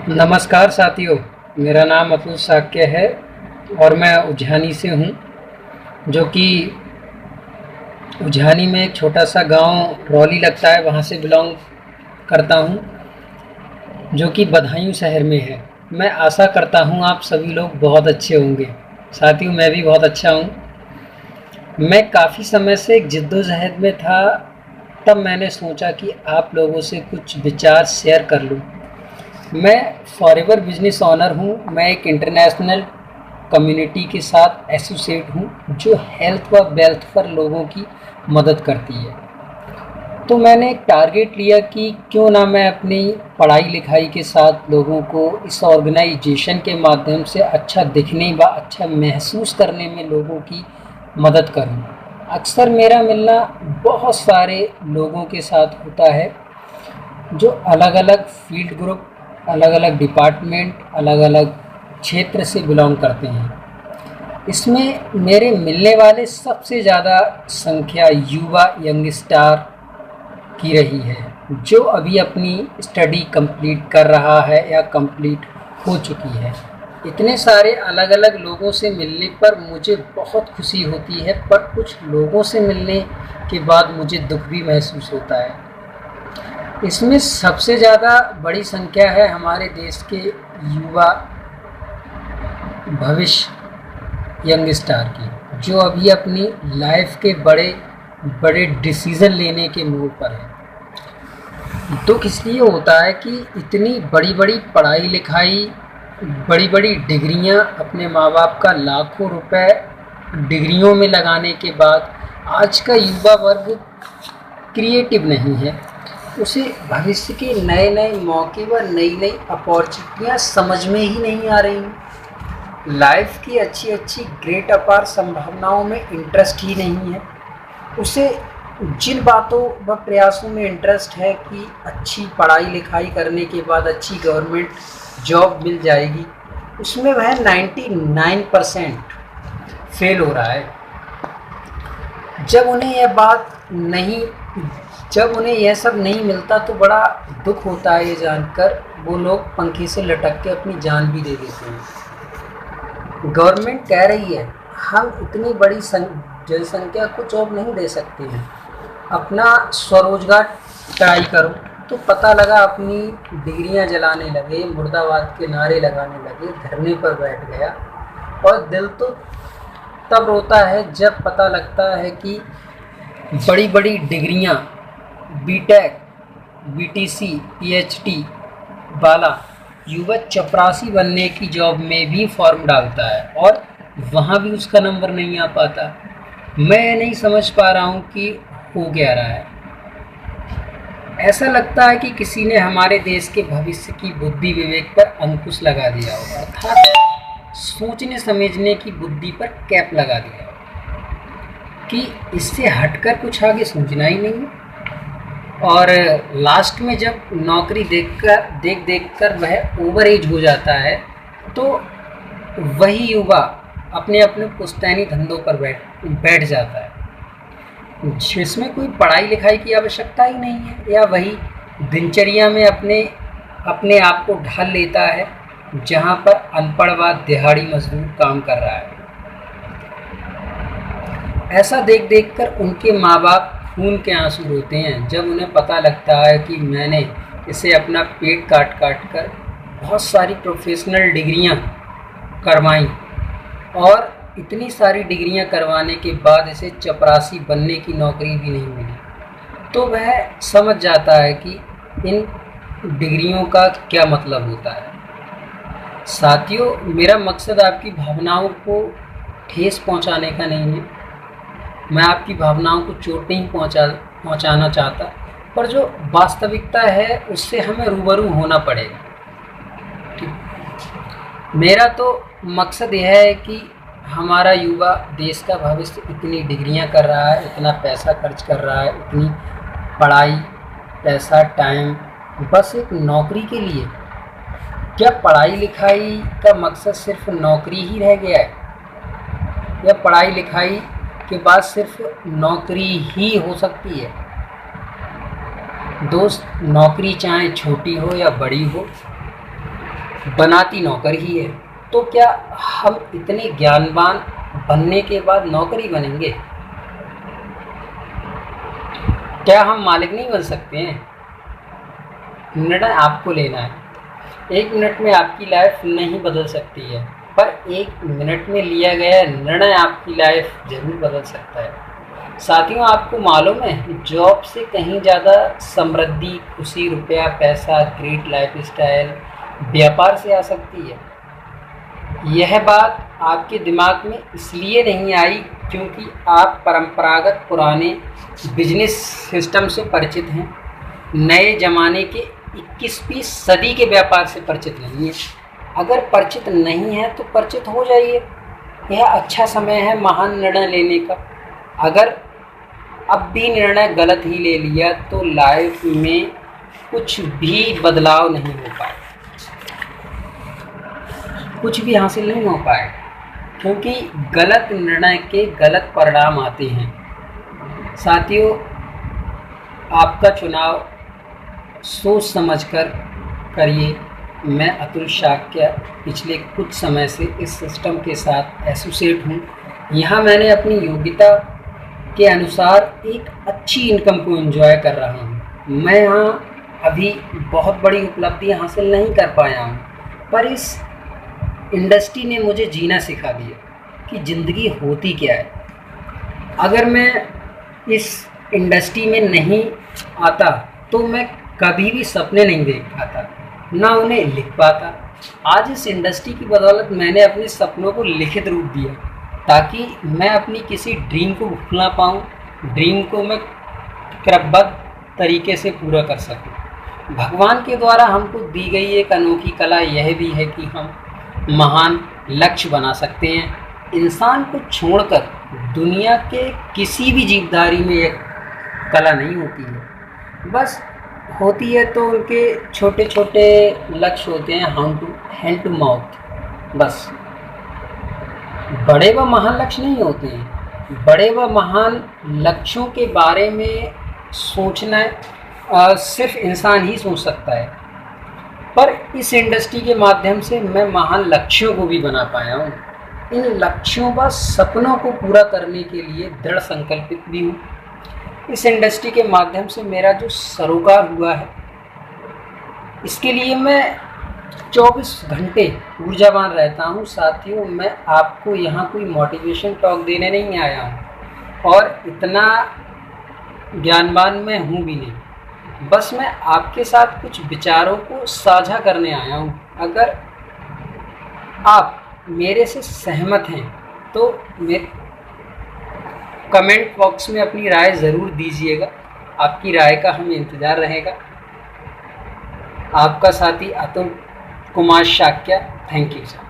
नमस्कार साथियों, मेरा नाम अतुल साक्य है और मैं उज्झानी से हूँ, जो कि उज्झानी में एक छोटा सा गांव रौली लगता है, वहाँ से बिलोंग करता हूँ, जो कि बदायूं शहर में है। मैं आशा करता हूँ आप सभी लोग बहुत अच्छे होंगे। साथियों, मैं भी बहुत अच्छा हूँ। मैं काफ़ी समय से एक जिद्दोजहद में था, तब मैंने सोचा कि आप लोगों से कुछ विचार शेयर कर लूँ। मैं फॉरएवर बिजनेस ओनर हूँ। मैं एक इंटरनेशनल कम्युनिटी के साथ एसोसिएट हूँ, जो हेल्थ व वेल्थ पर लोगों की मदद करती है। तो मैंने एक टारगेट लिया कि क्यों ना मैं अपनी पढ़ाई लिखाई के साथ लोगों को इस ऑर्गेनाइजेशन के माध्यम से अच्छा दिखने व अच्छा महसूस करने में लोगों की मदद करूँ। अक्सर मेरा मिलना बहुत सारे लोगों के साथ होता है, जो अलग अलग फील्ड ग्रुप, अलग अलग डिपार्टमेंट, अलग अलग क्षेत्र से बिलोंग करते हैं। इसमें मेरे मिलने वाले सबसे ज़्यादा संख्या युवा यंगस्टार की रही है, जो अभी अपनी स्टडी कंप्लीट कर रहा है या कंप्लीट हो चुकी है। इतने सारे अलग अलग लोगों से मिलने पर मुझे बहुत खुशी होती है, पर कुछ लोगों से मिलने के बाद मुझे दुख भी महसूस होता है। इसमें सबसे ज़्यादा बड़ी संख्या है हमारे देश के युवा भविष्य यंगस्टार की, जो अभी अपनी लाइफ के बड़े बड़े डिसीज़न लेने के मोड़ पर है। दुख इसलिए होता है कि इतनी बड़ी बड़ी पढ़ाई लिखाई, बड़ी बड़ी डिग्रियां, अपने माँ बाप का लाखों रुपए डिग्रियों में लगाने के बाद आज का युवा वर्ग क्रिएटिव नहीं है। उसे भविष्य के नए नए मौके व नई नई अपॉर्चुनिटियाँ समझ में ही नहीं आ रही। लाइफ की अच्छी अच्छी ग्रेट अपार संभावनाओं में इंटरेस्ट ही नहीं है। उसे जिन बातों व प्रयासों में इंटरेस्ट है कि अच्छी पढ़ाई लिखाई करने के बाद अच्छी गवर्नमेंट जॉब मिल जाएगी, उसमें वह 99% फेल हो रहा है। जब उन्हें यह सब नहीं मिलता तो बड़ा दुख होता है ये जानकर। वो लोग पंखे से लटक के अपनी जान भी दे देते हैं। गवर्नमेंट कह रही है हम इतनी बड़ी जनसंख्या को जॉब नहीं दे सकते हैं, अपना स्वरोजगार ट्राई करो। तो पता लगा अपनी डिग्रियां जलाने लगे, मुर्दाबाद के नारे लगाने लगे, धरने पर बैठ गया। और दिल तो तब रोता है जब पता लगता है कि बड़ी बड़ी डिग्रियां, बीटेक, बीटीसी, पीएचडी वाला युवा चपरासी बनने की जॉब में भी फॉर्म डालता है और वहाँ भी उसका नंबर नहीं आ पाता। मैं नहीं समझ पा रहा हूँ कि हो क्या रहा है। ऐसा लगता है कि किसी ने हमारे देश के भविष्य की बुद्धि विवेक पर अंकुश लगा दिया होगा, अर्थात सोचने समझने की बुद्धि पर कैप लगा दिया कि इससे हटकर कुछ आगे सोचना ही नहीं है। और लास्ट में जब नौकरी देख कर वह ओवर एज हो जाता है, तो वही युवा अपने अपने पुश्तैनी धंधों पर बैठ जाता है, जिसमें कोई पढ़ाई लिखाई की आवश्यकता ही नहीं है, या वही दिनचर्या में अपने आप को ढाल लेता है, जहां पर अनपढ़ व दिहाड़ी मजदूर काम कर रहा है। ऐसा देख कर उनके माँ बाप खून के आंसू रोते हैं, जब उन्हें पता लगता है कि मैंने इसे अपना पेट काट कर बहुत सारी प्रोफेशनल डिग्रियां करवाईं, और इतनी सारी डिग्रियां करवाने के बाद इसे चपरासी बनने की नौकरी भी नहीं मिली। तो वह समझ जाता है कि इन डिग्रियों का क्या मतलब होता है। साथियों, मेरा मकसद आपकी भावनाओं को ठेस पहुंचाने का नहीं है। मैं आपकी भावनाओं को चोट नहीं पहुंचाना चाहता, पर जो वास्तविकता है उससे हमें रूबरू होना पड़ेगा। मेरा तो मकसद यह है कि हमारा युवा देश का भविष्य इतनी डिग्रियां कर रहा है, इतना पैसा खर्च कर रहा है, इतनी पढ़ाई, पैसा, टाइम, बस एक नौकरी के लिए। क्या पढ़ाई लिखाई का मकसद सिर्फ नौकरी ही रह गया है, या पढ़ाई लिखाई के बाद सिर्फ नौकरी ही हो सकती है? दोस्त, नौकरी चाहे छोटी हो या बड़ी हो, बनाती नौकर ही है। तो क्या हम इतने ज्ञानवान बनने के बाद नौकर ही बनेंगे? क्या हम मालिक नहीं बन सकते हैं? निर्णय आपको लेना है। 1 मिनट में आपकी लाइफ नहीं बदल सकती है, पर 1 मिनट में लिया गया निर्णय आपकी लाइफ ज़रूर बदल सकता है। साथियों, आपको मालूम है, जॉब से कहीं ज़्यादा समृद्धि, खुशी, रुपया, पैसा, ग्रेट लाइफस्टाइल व्यापार से आ सकती है। यह बात आपके दिमाग में इसलिए नहीं आई क्योंकि आप परंपरागत पुराने बिजनेस सिस्टम से परिचित हैं, नए ज़माने के 21वीं सदी के व्यापार से परिचित नहीं है। अगर परिचित नहीं है तो परिचित हो जाइए। यह अच्छा समय है महान निर्णय लेने का। अगर अब भी निर्णय गलत ही ले लिया तो लाइफ में कुछ भी बदलाव नहीं हो पाए, कुछ भी हासिल नहीं हो पाए, क्योंकि गलत निर्णय के गलत परिणाम आते हैं। साथियों, आपका चुनाव सोच समझकर करिए। मैं अतुल शाक्य पिछले कुछ समय से इस सिस्टम के साथ एसोसिएट हूँ। यहाँ मैंने अपनी योग्यता के अनुसार एक अच्छी इनकम को एंजॉय कर रहा हूँ। मैं यहाँ अभी बहुत बड़ी उपलब्धियाँ हासिल नहीं कर पाया हूँ, पर इस इंडस्ट्री ने मुझे जीना सिखा दिया कि ज़िंदगी होती क्या है। अगर मैं इस इंडस्ट्री में नहीं आता तो मैं कभी भी सपने नहीं देख पाता, ना उन्हें लिख पाता। आज इस इंडस्ट्री की बदौलत मैंने अपने सपनों को लिखित रूप दिया ताकि मैं अपनी किसी ड्रीम को भूल ना पाऊँ, ड्रीम को मैं क्रमबद्ध तरीके से पूरा कर सकूँ। भगवान के द्वारा हमको दी गई एक अनोखी कला यह भी है कि हम महान लक्ष्य बना सकते हैं। इंसान को छोड़कर दुनिया के किसी भी जीवधारी में एक कला नहीं होती है, बस होती है तो उनके छोटे छोटे लक्ष्य होते हैं, हैंड टू माउथ। बस बड़े व महान लक्ष्य नहीं होते हैं। बड़े व महान लक्ष्यों के बारे में सोचना सिर्फ इंसान ही सोच सकता है, पर इस इंडस्ट्री के माध्यम से मैं महान लक्ष्यों को भी बना पाया हूँ। इन लक्ष्यों व सपनों को पूरा करने के लिए दृढ़ संकल्पित भी हूँ। इस इंडस्ट्री के माध्यम से मेरा जो सरोकार हुआ है, इसके लिए मैं 24 घंटे ऊर्जावान रहता हूँ। साथियों, मैं आपको यहाँ कोई मोटिवेशन टॉक देने नहीं आया हूँ और इतना ज्ञानवान मैं हूँ भी नहीं, बस मैं आपके साथ कुछ विचारों को साझा करने आया हूँ। अगर आप मेरे से सहमत हैं तो मेरे कमेंट बॉक्स में अपनी राय ज़रूर दीजिएगा। आपकी राय का हमें इंतज़ार रहेगा। आपका साथी Atul Kumar Shakya. Thank you sir.